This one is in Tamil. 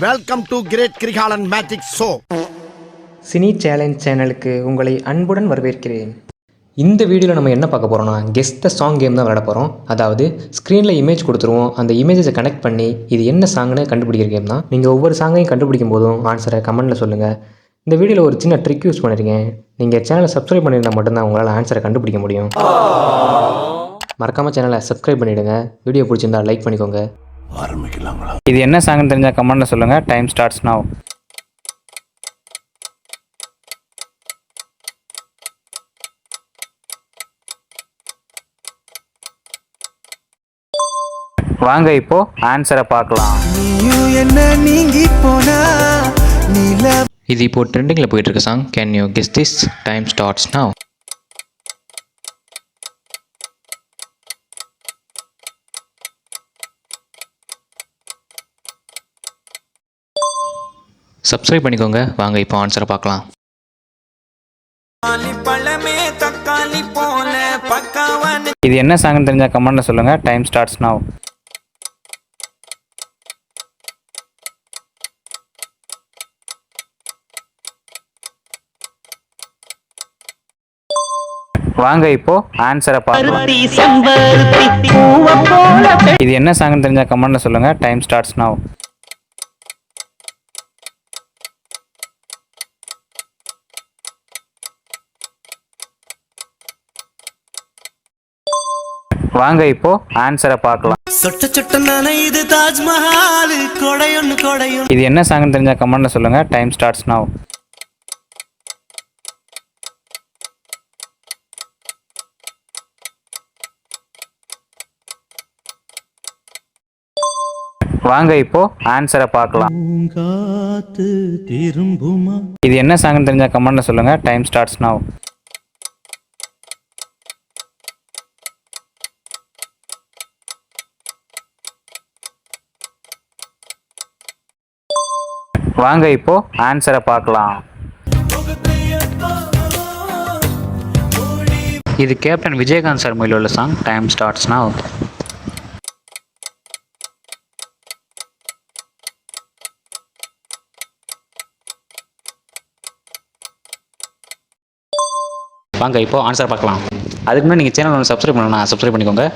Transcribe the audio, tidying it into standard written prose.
Welcome to great Kirikalan magic show. Cine challenge சேனலுக்கு உங்களை அன்புடன் வரவேற்கிறேன். இந்த வீடியோவில் நம்ம என்ன பார்க்க போகிறோம்னா கெஸ் த சாங் கேம் தான் விளையாட போகிறோம். அதாவது ஸ்க்ரீனில் இமேஜ் கொடுத்துருவோம், அந்த இமேஜஸை கனெக்ட் பண்ணி இது என்ன சாங்னு கண்டுபிடிக்கிற கேம் தான். நீங்கள் ஒவ்வொரு சாங்கையும் கண்டுபிடிக்கும் போதும் ஆன்சரை கமெண்ட்டில் சொல்லுங்கள். இந்த வீடியோவில் ஒரு சின்ன ட்ரிக் யூஸ் பண்ணியிருக்கேன். நீங்கள் சேனலை சப்ஸ்கிரைப் பண்ணியிருந்தால் மட்டும்தான் உங்களால் ஆன்சரை கண்டுபிடிக்க முடியும். மறக்காமல் சேனலை சப்ஸ்கிரைப் பண்ணிவிடுங்க. வீடியோ பிடிச்சிருந்தா லைக் பண்ணிக்கோங்க. ஆரம்பிக்கலாங்களா? இது என்ன சாங்னு தெரிஞ்சால் கமெண்ட்டில் சொல்லுங்கள். Time starts now. வாங்க இப்போ ஆன்சரை பார்க்கலாம். இது இப்போ ட்ரெண்டிங்கில் போயிட்டு இருக்க song. Can you guess this? Time starts now. Subscribe பண்ணிக்கோங்க. வாங்க இப்போ ஆன்சரை பார்க்கலாம். இது என்ன சாங்னு தெரிஞ்சால் கமெண்ட்டில் சொல்லுங்கள். Time starts now. வாங்க இப்போ ஆன்சரை பார்க்கலாம். இது என்ன சாங்னு தெரிஞ்சால் கமெண்ட்டில் சொல்லுங்கள். Time starts now. வாங்க இப்போ ஆன்சரை பார்க்கலாம். இது என்ன சாங்னு தெரிஞ்சா கமெண்ட்ல சொல்லுங்க. Time starts now. வாங்க இப்போ ஆன்சரை பார்க்கலாம். இது என்ன சாங்னு தெரிஞ்சா கமெண்ட்ல சொல்லுங்க. Time starts now. வாங்க இப்போ ஆன்சரை பார்க்கலாம். இது கேப்டன் விஜயகாந்த் சார் மூவியில் உள்ள சாங். Time starts now. வாங்க இப்போ ஆன்சர் பார்க்கலாம். அதுக்கு முன்னாடி நீங்கள் சேனல் சப்ஸ்கிரைப் பண்ணலாம், சப்ஸ்கிரைப் பண்ணிக்கோங்க.